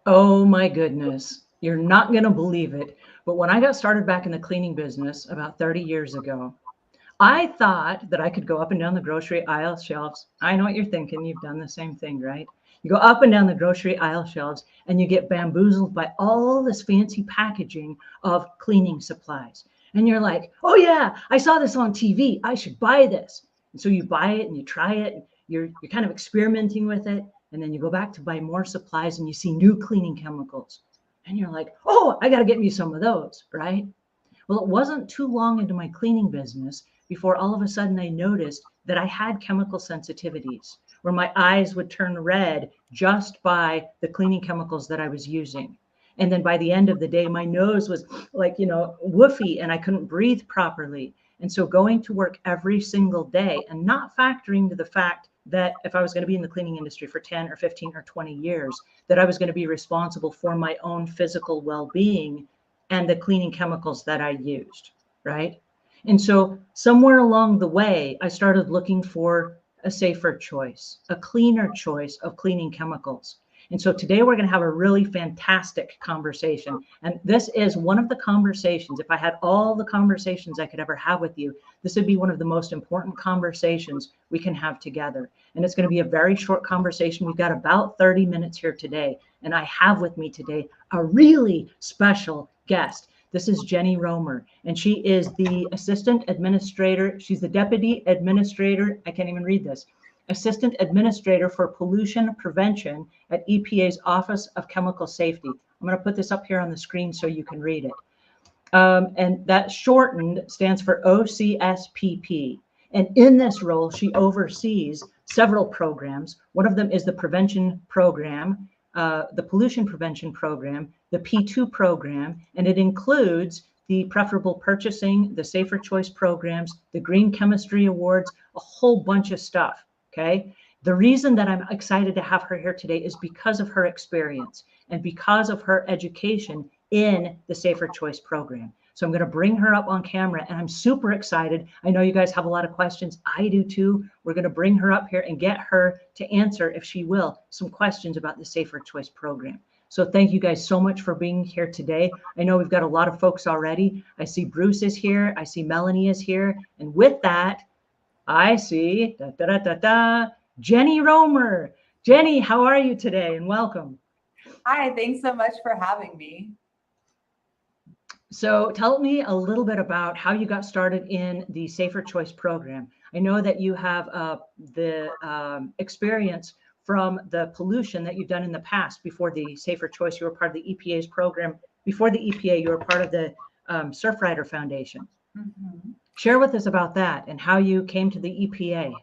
Oh my goodness. You're not going to believe it. But when I got started back in the cleaning business about 30 years ago, I thought that I could go up and down the grocery aisle shelves. I know what you're thinking. You've done the same thing, right? You go up and down the grocery aisle shelves and you get bamboozled by all this fancy packaging of cleaning supplies. And you're like, oh yeah, I saw this on TV. I should buy this. And so you buy it and you try it. And you're kind of experimenting with it. And then you go back to buy more supplies and you see new cleaning chemicals. And you're like, oh, I got to get me some of those, right? Well, it wasn't too long into my cleaning business before all of a sudden I noticed that I had chemical sensitivities where my eyes would turn red just by the cleaning chemicals that I was using. And then by the end of the day, my nose was like, woofy and I couldn't breathe properly. And so going to work every single day and not factoring to the fact that if I was going to be in the cleaning industry for 10 or 15 or 20 years, that I was going to be responsible for my own physical well-being and the cleaning chemicals that I used, right? And so somewhere along the way, I started looking for a safer choice, a cleaner choice of cleaning chemicals. And so today we're going to have a really fantastic conversation. And this is one of the conversations, if I had all the conversations I could ever have with you, this would be one of the most important conversations we can have together. And it's going to be a very short conversation. We've got about 30 minutes here today. And I have with me today a really special guest. This is Jennie Romer, and she is the assistant administrator. She's the deputy administrator. I can't even read this. Assistant Administrator for Pollution Prevention at EPA's Office of Chemical Safety. I'm going to put this up here on the screen so you can read it. And that shortened stands for OCSPP. And in this role, she oversees several programs. One of them is the prevention program, the pollution prevention program, the P2 program, and it includes the preferable purchasing, the safer choice programs, the green chemistry awards, a whole bunch of stuff. Okay. The reason that I'm excited to have her here today is because of her experience and because of her education in the safer choice program. So I'm going to bring her up on camera and I'm super excited. I know you guys have a lot of questions. I do too. We're going to bring her up here and get her to answer, if she will, some questions about the safer choice program. So thank you guys so much for being here today. I know we've got a lot of folks already. I see Bruce is here. I see Melanie is here. And with that, I see Jennie Romer. Jennie, how are you today? And welcome. Hi, thanks so much for having me. So tell me a little bit about how you got started in the Safer Choice program. I know that you have the experience from the pollution that you've done in the past before the Safer Choice. You were part of the EPA's program. Before the EPA, you were part of the Surfrider Foundation. Mm-hmm. Share with us about that and how you came to the EPA.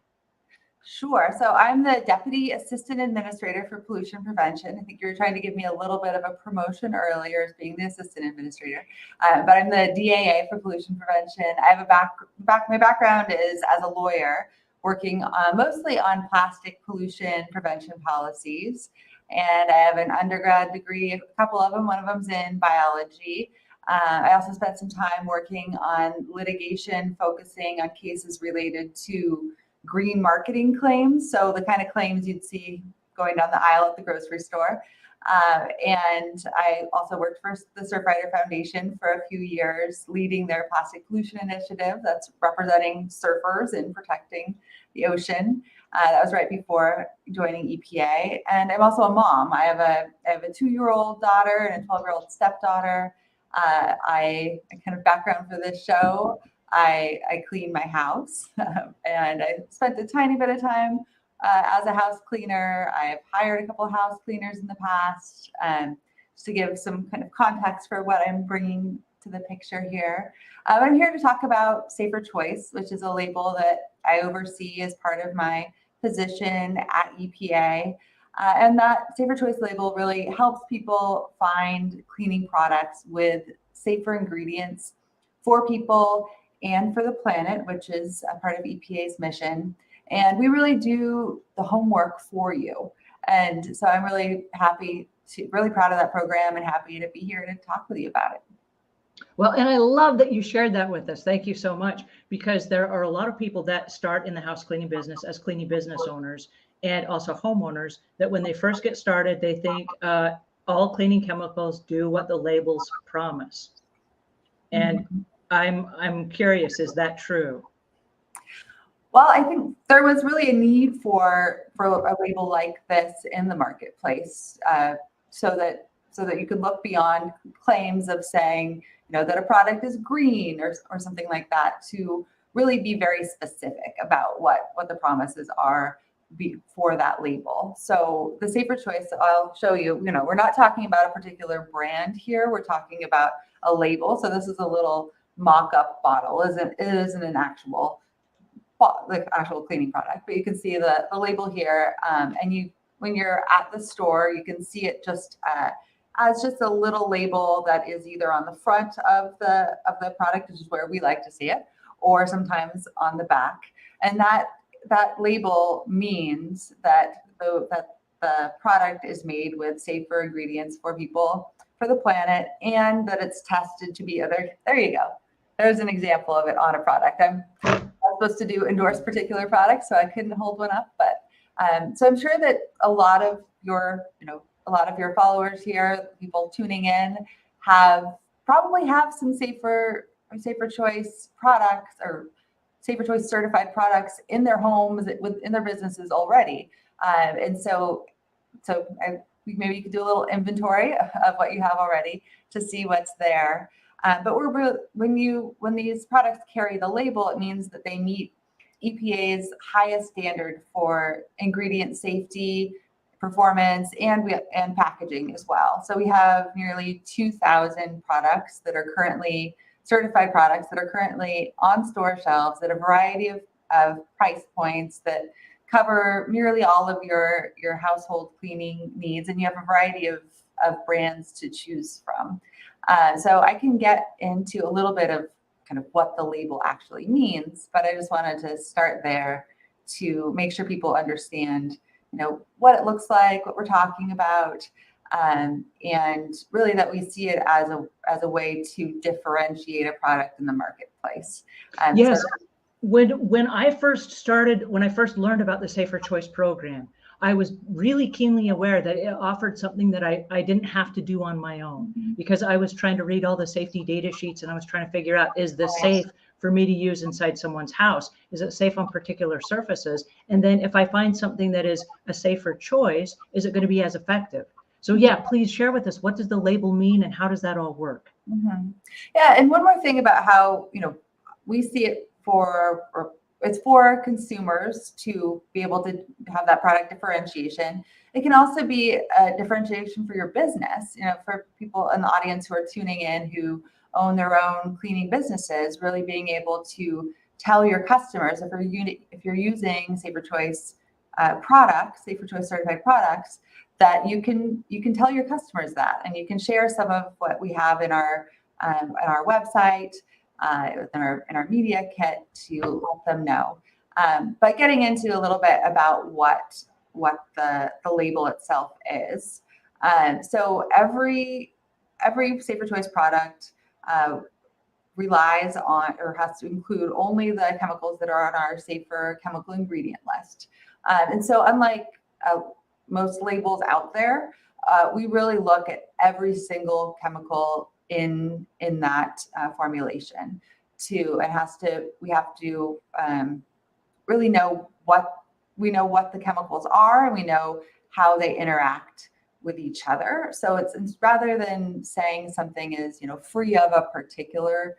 Sure. So I'm the Deputy Assistant Administrator for Pollution Prevention. I think you were trying to give me a little bit of a promotion earlier as being the Assistant Administrator, but I'm the DAA for Pollution Prevention. I have my background is as a lawyer working mostly on plastic pollution prevention policies. And I have an undergrad degree, a couple of them, one of them's in biology. I also spent some time working on litigation, focusing on cases related to green marketing claims. So the kind of claims you'd see going down the aisle at the grocery store. And I also worked for the Surfrider Foundation for a few years, leading their plastic pollution initiative that's representing surfers and protecting the ocean. That was right before joining EPA. And I'm also a mom. I have a 2-year-old daughter and a 12-year-old stepdaughter. I kind of background for this show. I clean my house and I spent a tiny bit of time as a house cleaner. I've hired a couple of house cleaners in the past, just to give some kind of context for what I'm bringing to the picture here. I'm here to talk about Safer Choice, which is a label that I oversee as part of my position at EPA. And that Safer Choice label really helps people find cleaning products with safer ingredients for people and for the planet, which is a part of EPA's mission. And we really do the homework for you. And so I'm really proud of that program and happy to be here to talk with you about it. Well, and I love that you shared that with us. Thank you so much, because there are a lot of people that start in the house cleaning business as cleaning business owners and also homeowners that when they first get started, they think all cleaning chemicals do what the labels promise. And I'm curious, is that true? Well, I think there was really a need for a label like this in the marketplace, so that you could look beyond claims of saying, that a product is green or something like that, to really be very specific about what the promises are for that label. So the Safer Choice, I'll show you, we're not talking about a particular brand here. We're talking about a label. So this is a little mock-up bottle. It isn't an actual cleaning product, but you can see the label here. And when you're at the store, you can see it just as just a little label that is either on the front of the product, which is where we like to see it, or sometimes on the back. And that label means that the product is made with safer ingredients for people, for the planet, and that it's tested to be other. There you go. There's an example of it on a product. I'm supposed to endorse particular products, so I couldn't hold one up. But so I'm sure that a lot of your followers here, people tuning in, probably have some Safer Choice products or Safer Choice certified products in their homes, in their businesses already. And so maybe you could do a little inventory of what you have already to see what's there. But when these products carry the label, it means that they meet EPA's highest standard for ingredient safety, performance, and packaging as well. So we have nearly 2,000 products that are currently certified products that are currently on store shelves at a variety of price points that cover nearly all of your household cleaning needs, and you have a variety of brands to choose from. So I can get into a little bit of kind of what the label actually means, but I just wanted to start there to make sure people understand, what it looks like, what we're talking about, and really that we see it as a way to differentiate a product in the marketplace. Yes. So when I first learned about the Safer Choice program, I was really keenly aware that it offered something that I didn't have to do on my own, because I was trying to read all the safety data sheets and I was trying to figure out, is this safe for me to use inside someone's house? Is it safe on particular surfaces? And then if I find something that is a safer choice, is it going to be as effective? So yeah, please share with us, what does the label mean and how does that all work? Yeah, and one more thing about how, we see it it's for consumers to be able to have that product differentiation. It can also be a differentiation for your business, for people in the audience who are tuning in who own their own cleaning businesses, really being able to tell your customers, if you're using Safer Choice products, Safer Choice certified products, that you can tell your customers that, and you can share some of what we have in our website, in our media kit, to let them know. But getting into a little bit about what the label itself is. So every Safer Choice product relies on or has to include only the chemicals that are on our safer chemical ingredient list. And so unlike most labels out there, we really look at every single chemical in that formulation. We have to really know what the chemicals are, and we know how they interact with each other. So it's rather than saying something is free of a particular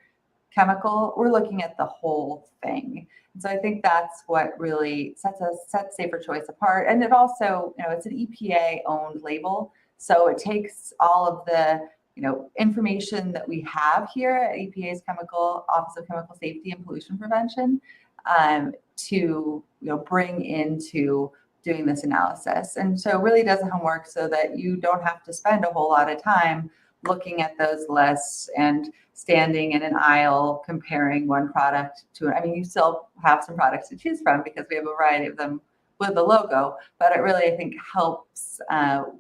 chemical, we're looking at the whole thing. And so I think that's what really sets Safer Choice apart. And it also, it's an EPA owned label, so it takes all of the information that we have here at EPA's Office of Chemical Safety and Pollution Prevention to bring into doing this analysis. And so it really does the homework so that you don't have to spend a whole lot of time looking at those lists and standing in an aisle comparing one product to it. I mean, you still have some products to choose from because we have a variety of them with the logo, but it really, I think, helps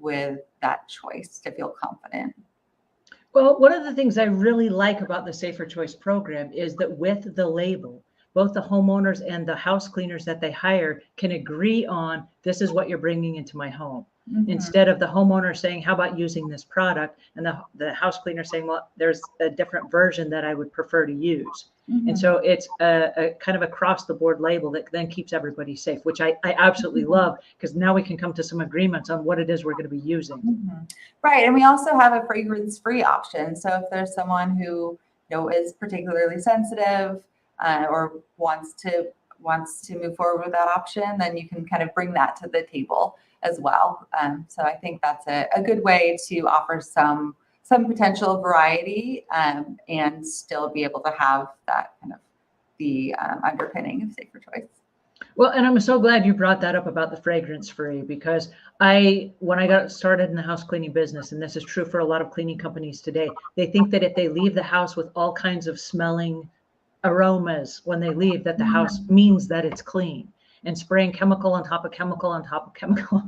with that choice to feel confident. Well, one of the things I really like about the Safer Choice program is that with the label, both the homeowners and the house cleaners that they hire can agree on, this is what you're bringing into my home. instead of the homeowner saying, how about using this product? And the house cleaner saying, well, there's a different version that I would prefer to use. And so it's a kind of across the board label that then keeps everybody safe, which I absolutely love, because now we can come to some agreements on what it is we're going to be using. Right. And we also have a fragrance-free option. So if there's someone who is particularly sensitive or wants to move forward with that option, then you can kind of bring that to the table as well. So I think that's a good way to offer some potential variety and still be able to have that kind of the underpinning of safer choice. Well, and I'm so glad you brought that up about the fragrance free, because when I got started in the house cleaning business, and this is true for a lot of cleaning companies today, they think that if they leave the house with all kinds of smelling aromas when they leave, that the house means that it's clean, and spraying chemical on top of chemical on top of chemical.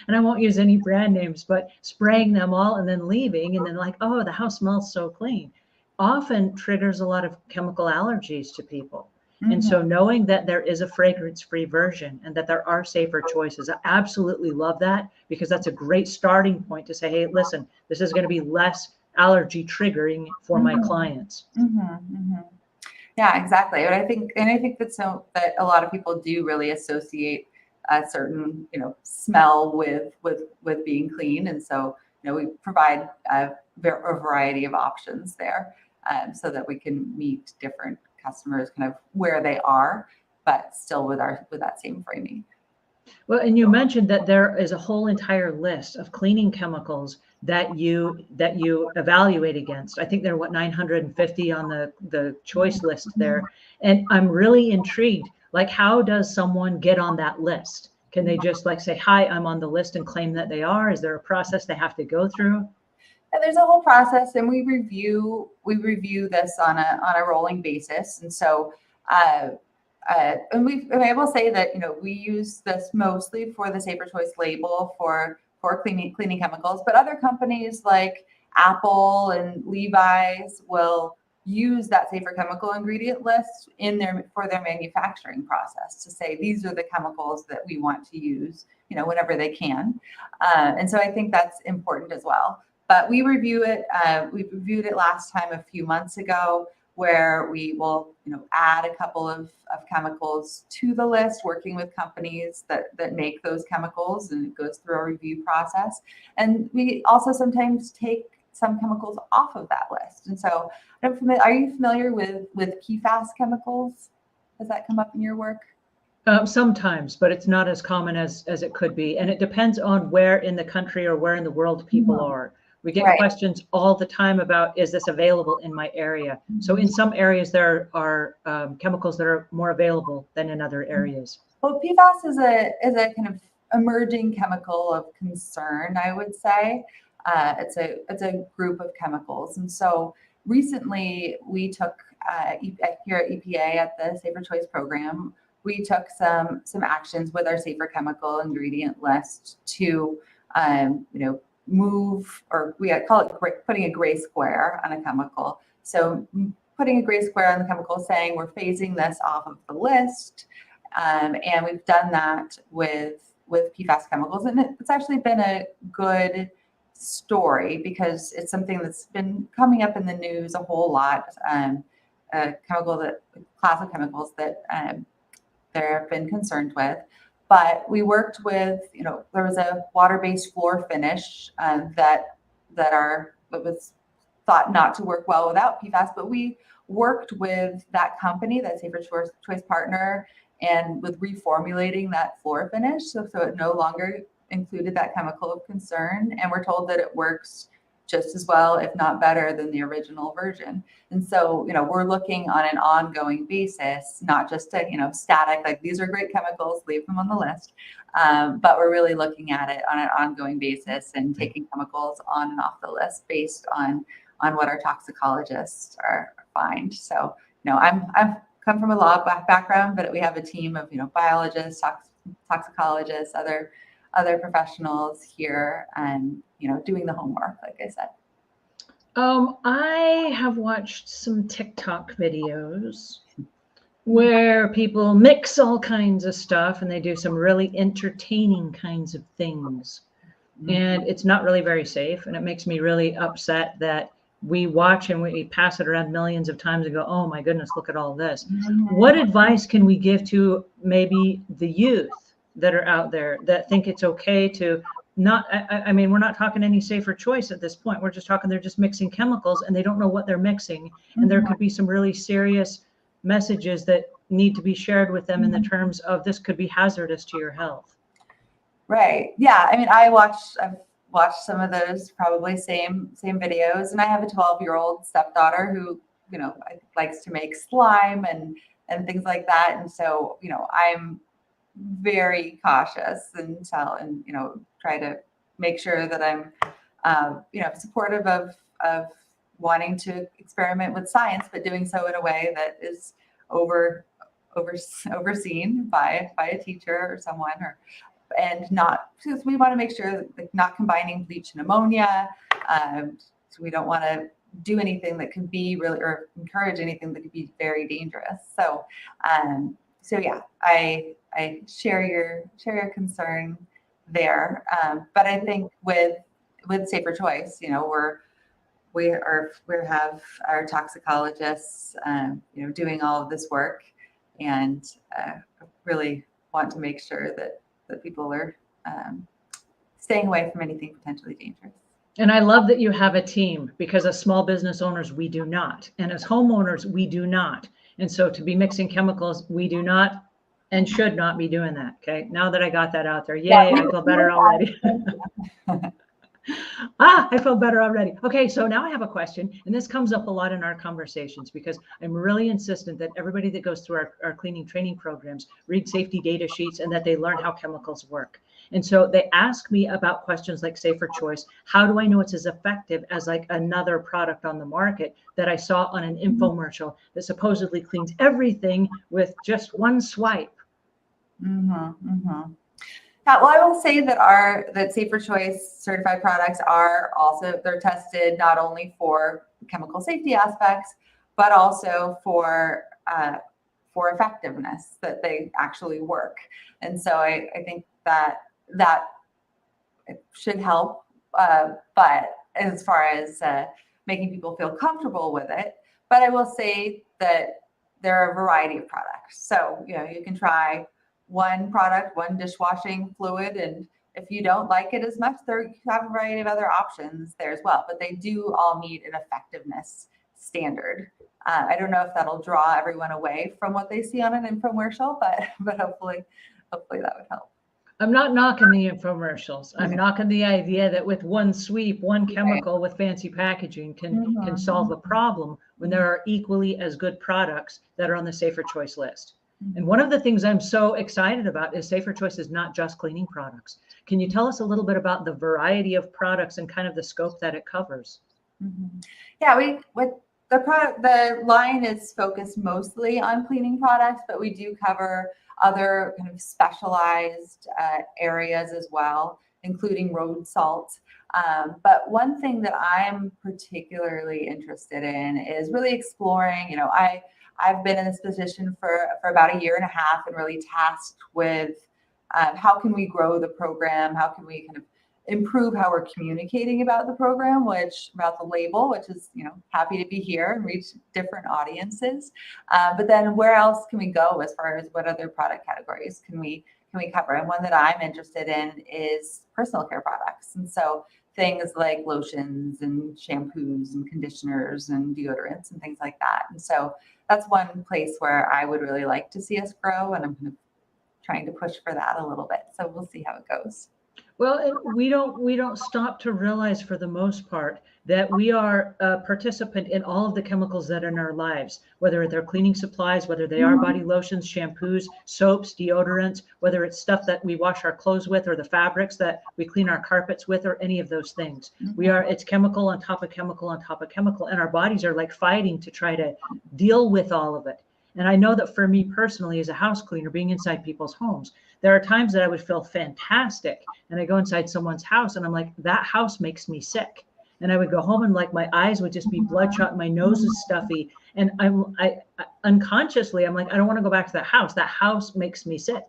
And I won't use any brand names, but spraying them all and then leaving, and then like, oh, the house smells so clean, often triggers a lot of chemical allergies to people. And so knowing that there is a fragrance-free version and that there are safer choices, I absolutely love that, because that's a great starting point to say, hey, listen, this is going to be less allergy triggering for my clients. Yeah, exactly. And I think that a lot of people do really associate a certain smell with being clean, and so we provide a variety of options there, so that we can meet different customers kind of where they are, but still with that same framing. Well, and you mentioned that there is a whole entire list of cleaning chemicals that you evaluate against. I think there are 950 on the choice list there. And I'm really intrigued, like, how does someone get on that list? Can they just like say, hi, I'm on the list, and claim that they are? Is there a process they have to go through? And there's a whole process, and we review this on a rolling basis. And so and I will say that we use this mostly for the Safer Choice label for cleaning chemicals, but other companies like Apple and Levi's will use that safer chemical ingredient list for their manufacturing process to say these are the chemicals that we want to use whenever they can. And so I think that's important as well. But we review it. We reviewed it last time a few months ago, where we will, add a couple of chemicals to the list, working with companies that make those chemicals, and it goes through a review process. And we also sometimes take some chemicals off of that list. And so, are you familiar with PFAS chemicals? Has that come up in your work? Sometimes, but it's not as common as it could be. And it depends on where in the country or where in the world people are. We get questions all the time about, is this available in my area? So in some areas, there are chemicals that are more available than in other areas. Well, PFAS is a kind of emerging chemical of concern, I would say. It's a group of chemicals. And so recently we took, here at EPA at the Safer Choice program, we took some actions with our safer chemical ingredient list to, move, or we call it putting a gray square on a chemical. So putting a gray square on the chemical, saying we're phasing this off of the list. And we've done that with PFAS chemicals. And it's actually been a good story, because it's something that's been coming up in the news a whole lot. A class of chemicals that they've been concerned with. But we worked with, there was a water-based floor finish that was thought not to work well without PFAS, but we worked with that company, that Safer Choice partner, and with reformulating that floor finish, so it no longer included that chemical of concern. And we're told that it works just as well, if not better, than the original version. And so, we're looking on an ongoing basis, not just a, static, like these are great chemicals, leave them on the list. But we're really looking at it on an ongoing basis and taking chemicals on and off the list based on what our toxicologists find. So, I've come from a law background, but we have a team of, biologists, toxicologists, other professionals here, and doing the homework, like I said. I have watched some TikTok videos where people mix all kinds of stuff, and they do some really entertaining kinds of things. and it's not really very safe. And it makes me really upset that we watch and we pass it around millions of times and go, oh my goodness, look at all this. What advice can we give to maybe the youth that are out there that think it's okay to not, I mean, we're not talking any safer choice at this point. We're just talking, they're just mixing chemicals and they don't know what they're mixing. And there could be some really serious messages that need to be shared with them in the terms of this could be hazardous to your health. Right. Yeah. I mean, I've watched some of those probably same videos, and I have a 12-year-old stepdaughter who, likes to make slime and things like that. And so, I'm very cautious and try to make sure that I'm, supportive of wanting to experiment with science, but doing so in a way that is overseen by a teacher or someone, and not, because we want to make sure that not combining bleach and ammonia. So we don't want to do anything that can be really, or encourage anything that could be very dangerous. So, yeah, I share your concern there. But I think with Safer Choice, we have our toxicologists, doing all of this work, and really want to make sure that people are staying away from anything potentially dangerous. And I love that you have a team, because as small business owners, we do not. And as homeowners, we do not. And so to be mixing chemicals, we do not and should not be doing that. Okay. Now that I got that out there, yay, I feel better already. I feel better already. Okay, so now I have a question, and this comes up a lot in our conversations because I'm really insistent that everybody that goes through our cleaning training programs read safety data sheets and that they learn how chemicals work. And so they ask me about questions like Safer Choice. How do I know it's as effective as like another product on the market that I saw on an infomercial that supposedly cleans everything with just one swipe? Yeah, well, I will say that Safer Choice certified products are also, they're tested not only for chemical safety aspects, but also for effectiveness, that they actually work. And so I think that it should help, but as far as making people feel comfortable with it. But I will say that there are a variety of products. So, you can try one product, one dishwashing fluid, and if you don't like it as much, you have a variety of other options there as well. But they do all meet an effectiveness standard. I don't know if that'll draw everyone away from what they see on an infomercial, but hopefully that would help. I'm not knocking the infomercials. I'm knocking the idea that with one sweep, one chemical with fancy packaging can solve a problem when there are equally as good products that are on the Safer Choice list. And one of the things I'm so excited about is Safer Choice is not just cleaning products. Can you tell us a little bit about the variety of products and kind of the scope that it covers? Yeah, the line is focused mostly on cleaning products, but we do cover other kind of specialized areas as well, including road salt. But one thing that I'm particularly interested in is really exploring, I've been in this position for about a year and a half and really tasked with how can we grow the program? How can we kind of improve how we're communicating about the program, about the label, which is, happy to be here and reach different audiences. But then where else can we go as far as what other product categories can we cover? And one that I'm interested in is personal care products. And so things like lotions and shampoos and conditioners and deodorants and things like that. And so that's one place where I would really like to see us grow, and I'm kind of trying to push for that a little bit. So we'll see how it goes. Well, we don't stop to realize, for the most part, that we are a participant in all of the chemicals that are in our lives, whether they're cleaning supplies, whether they are body lotions, shampoos, soaps, deodorants, whether it's stuff that we wash our clothes with, or the fabrics that we clean our carpets with, or any of those things. It's chemical on top of chemical on top of chemical, and our bodies are like fighting to try to deal with all of it. And I know that for me personally, as a house cleaner, being inside people's homes, there are times that I would feel fantastic, and I go inside someone's house and I'm like, that house makes me sick. And I would go home and like my eyes would just be bloodshot, my nose is stuffy, and I unconsciously I'm like, I don't want to go back to that house. That house makes me sick.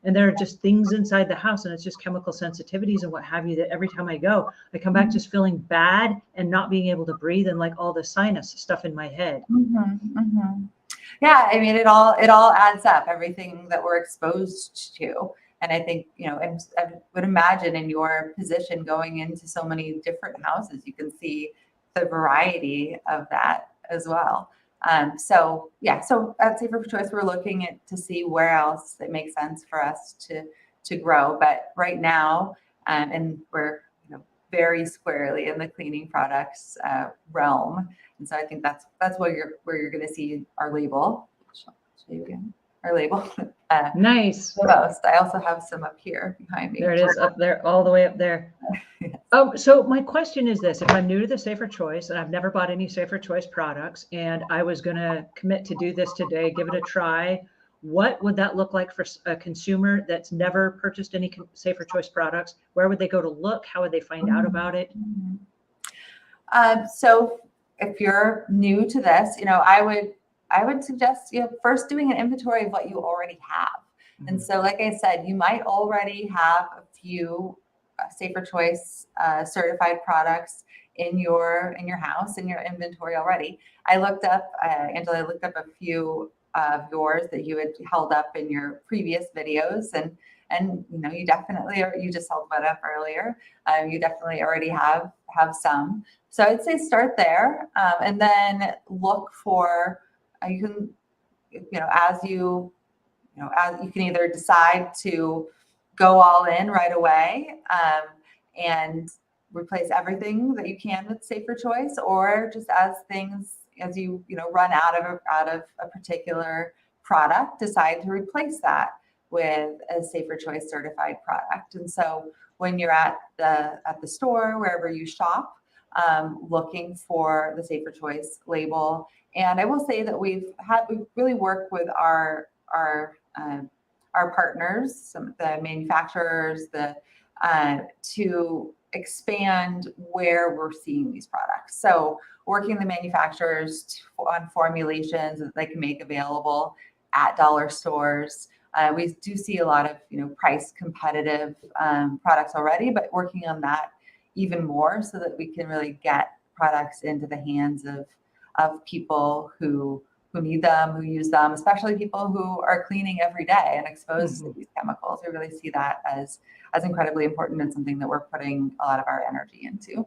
And there are just things inside the house, and it's just chemical sensitivities and what have you, that every time I go, I come back just feeling bad and not being able to breathe, and like all the sinus stuff in my head. Yeah, I mean, it all adds up, everything that we're exposed to. And I think, and I would imagine in your position going into so many different houses, you can see the variety of that as well. So at Safer Choice, we're looking at to see where else it makes sense for us to grow. But right now, and we're very squarely in the cleaning products realm, and so I think that's where you're going to see our label. I'll show you again our label. Nice. The most. I also have some up here behind me. There it is, up there, all the way up there. So my question is this: if I'm new to the Safer Choice and I've never bought any Safer Choice products, and I was going to commit to do this today, give it a try, what would that look like for a consumer that's never purchased any Safer Choice products? Where would they go to look? How would they find out about it? So if you're new to this, I would suggest first doing an inventory of what you already have. And so, like I said, you might already have a few Safer Choice certified products in your house, in your inventory already. I looked up, Angela, I looked up a few of yours that you had held up in your previous videos, and you definitely, or you just held one up earlier. You definitely already have some. So I'd say start there, and then look for you can as you can either decide to go all in right away and replace everything that you can with Safer Choice, or just as you run out of a particular product, decide to replace that with a Safer Choice certified product. And so when you're at the store, wherever you shop, looking for the Safer Choice label. And I will say that we've really worked with our partners, some of the manufacturers, to expand where we're seeing these products. So working the manufacturers on formulations that they can make available at dollar stores. We do see a lot of price competitive products already, but working on that even more so that we can really get products into the hands of people who need them, who use them, especially people who are cleaning every day and exposed to these chemicals. We really see that as incredibly important and something that we're putting a lot of our energy into.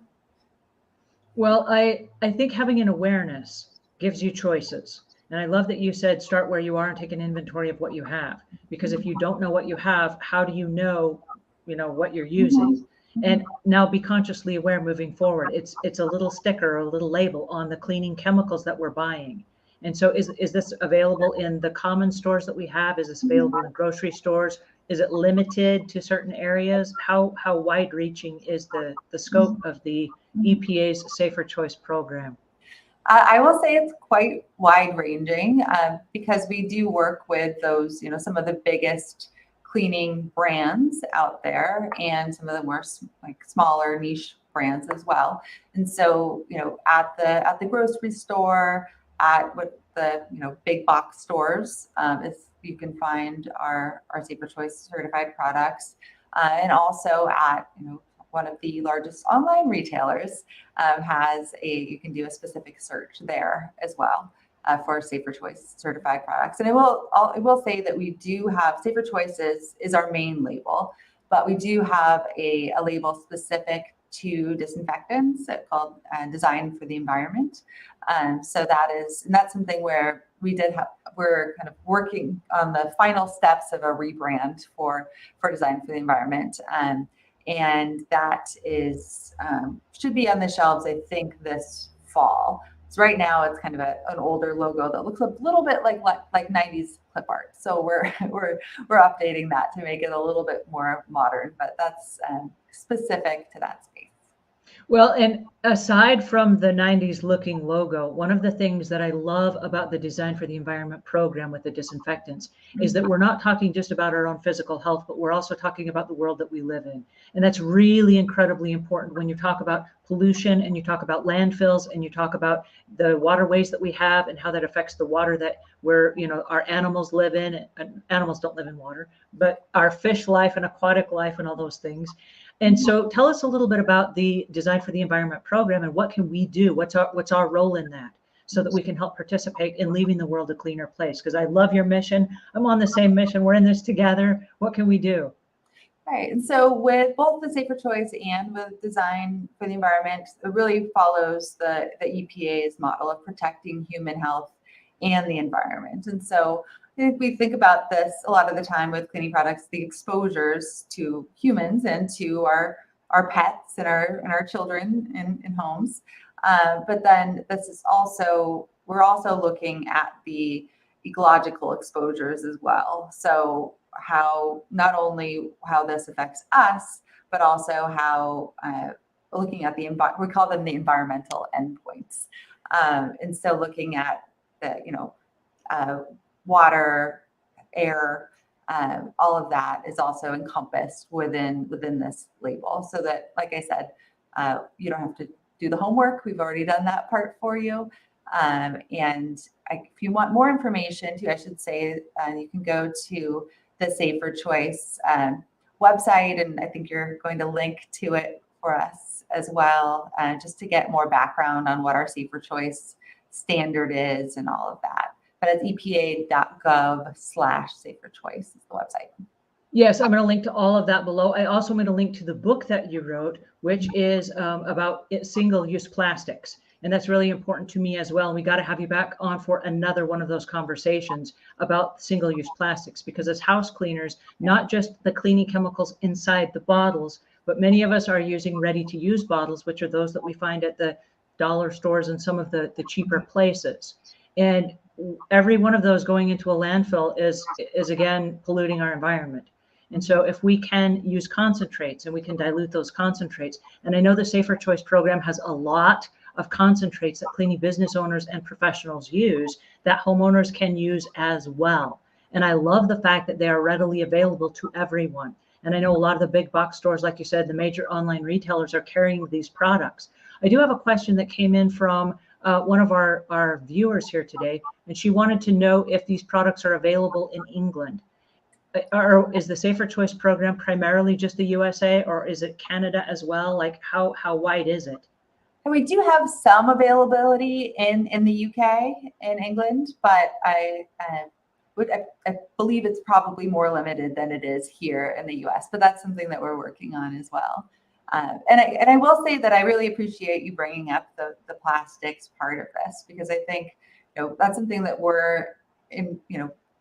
Well, I think having an awareness gives you choices. And I love that you said start where you are and take an inventory of what you have. Because if you don't know what you have, how do you know what you're using? And now be consciously aware moving forward. It's a little sticker or a little label on the cleaning chemicals that we're buying. And so is this available in the common stores that we have? Is this available in grocery stores? Is it limited to certain areas? How wide reaching is the scope of the EPA's Safer Choice program? I will say it's quite wide ranging because we do work with those, some of the biggest cleaning brands out there, and some of the more smaller niche brands as well. And so, at the grocery store, at what the big box stores, you can find our Safer Choice certified products, and also at one of the largest online retailers you can do a specific search there as well for Safer Choice certified products. And I will say that we do have Safer Choice is our main label, but we do have a label specific to disinfectants called Design for the Environment. So that's something where we're kind of working on the final steps of a rebrand for Design for the Environment. And that should be on the shelves, I think, this fall. So right now it's kind of an older logo that looks a little bit like 90s clip art. So we're updating that to make it a little bit more modern, but that's specific to that space. Well, and aside from the 90s looking logo, one of the things that I love about the Design for the Environment program with the disinfectants is that we're not talking just about our own physical health, but we're also talking about the world that we live in. And that's really incredibly important when you talk about pollution and you talk about landfills and you talk about the waterways that we have and how that affects the water that our animals live in. And animals don't live in water, but our fish life and aquatic life and all those things. And so tell us a little bit about the Design for the Environment program and what can we do? What's our role in that so that we can help participate in leaving the world a cleaner place? Because I love your mission. I'm on the same mission. We're in this together. What can we do? Right. And so with both the Safer Choice and with Design for the Environment, it really follows the EPA's model of protecting human health and the environment. And so I think we think about this a lot of the time with cleaning products, the exposures to humans and to our pets and our children in homes. But then this is also, we're also looking at the ecological exposures as well. So how not only how this affects us, but also how looking at we call them the environmental endpoints. And so looking at the water, air, all of that is also encompassed within this label. So that, like I said, you don't have to do the homework. We've already done that part for you. If you want more information too, I should say, you can go to the Safer Choice website, and I think you're going to link to it for us as well, just to get more background on what our Safer Choice standard is and all of that. But it's epa.gov/saferchoice is the website. Yes, I'm going to link to all of that below. I also am going to link to the book that you wrote, which is about single-use plastics. And that's really important to me as well. And we got to have you back on for another one of those conversations about single-use plastics, because as house cleaners, not just the cleaning chemicals inside the bottles, but many of us are using ready-to-use bottles, which are those that we find at the dollar stores and some of the cheaper places. And every one of those going into a landfill is again polluting our environment. And so if we can use concentrates and we can dilute those concentrates, and I know the Safer Choice program has a lot of concentrates that cleaning business owners and professionals use that homeowners can use as well. And I love the fact that they are readily available to everyone. And I know a lot of the big box stores, like you said, the major online retailers are carrying these products. I do have a question that came in from one of our viewers here today, and she wanted to know if these products are available in England. Or is the Safer Choice program primarily just the USA, or is it Canada as well? Like how wide is it? And we do have some availability in the UK and England, but I believe it's probably more limited than it is here in the US. But that's something that we're working on as well. And I will say that I really appreciate you bringing up the plastics part of this, because I think that's something that we're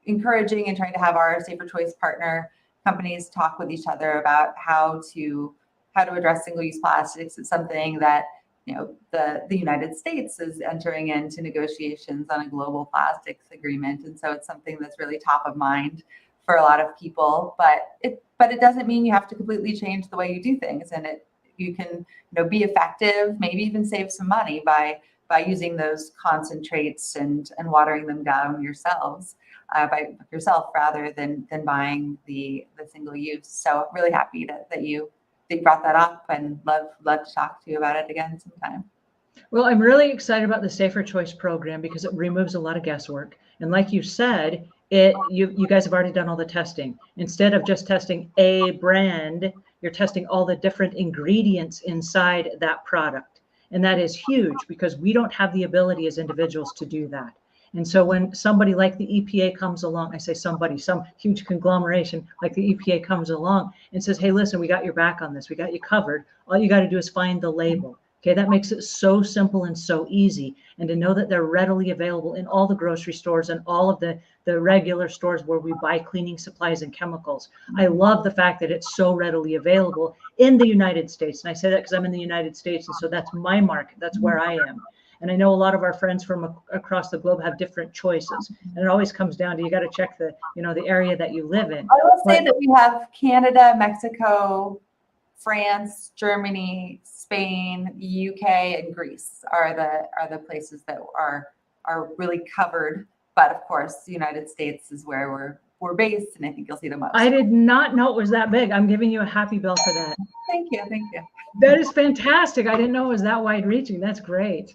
encouraging and trying to have our Safer Choice partner companies talk with each other about how to address single-use plastics. It's something that the United States is entering into negotiations on a global plastics agreement, and so it's something that's really top of mind for a lot of people. But it doesn't mean you have to completely change the way you do things, and you can be effective, maybe even save some money by using those concentrates and watering them down yourself rather than buying the single use. So really happy that you brought that up, and love to talk to you about it again sometime. Well, I'm really excited about the Safer Choice program because it removes a lot of guesswork. And like you said, you guys have already done all the testing. Instead of just testing a brand, you're testing all the different ingredients inside that product. And that is huge because we don't have the ability as individuals to do that. And so when somebody like the EPA comes along, I say somebody, some huge conglomeration like the EPA comes along and says, hey, listen, we got your back on this. We got you covered. All you got to do is find the label. Okay, that makes it so simple and so easy. And to know that they're readily available in all the grocery stores and all of the regular stores where we buy cleaning supplies and chemicals. I love the fact that it's so readily available in the United States. And I say that because I'm in the United States. And so that's my market. That's where I am. And I know a lot of our friends from across the globe have different choices. And it always comes down to, you got to check the area that you live in. I will say that we have Canada, Mexico, France, Germany, Spain, UK, and Greece are the places that are really covered. But of course, the United States is where we're based, and I think you'll see the most. I did not know it was that big. I'm giving you a happy bell for that. Thank you. Thank you. That is fantastic. I didn't know it was that wide reaching. That's great.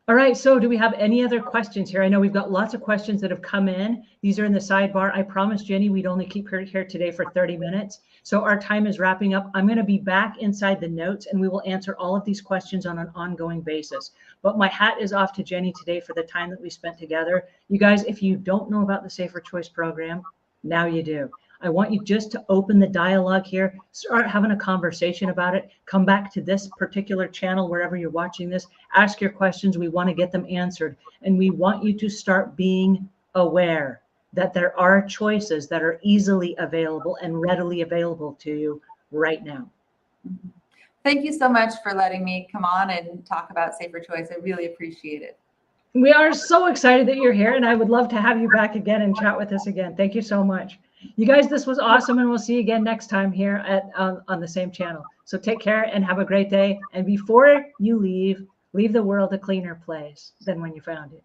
All right, so do we have any other questions here? I know we've got lots of questions that have come in. These are in the sidebar. I promised Jenny we'd only keep her here today for 30 minutes. So our time is wrapping up. I'm going to be back inside the notes, and we will answer all of these questions on an ongoing basis. But my hat is off to Jenny today for the time that we spent together. You guys, if you don't know about the Safer Choice program, now you do. I want you just to open the dialogue here, start having a conversation about it, come back to this particular channel, wherever you're watching this, ask your questions. We want to get them answered. And we want you to start being aware that there are choices that are easily available and readily available to you right now. Thank you so much for letting me come on and talk about Safer Choice. I really appreciate it. We are so excited that you're here, and I would love to have you back again and chat with us again. Thank you so much. You guys, this was awesome, and we'll see you again next time here on the same channel. So take care and have a great day. And before you leave the world a cleaner place than when you found it.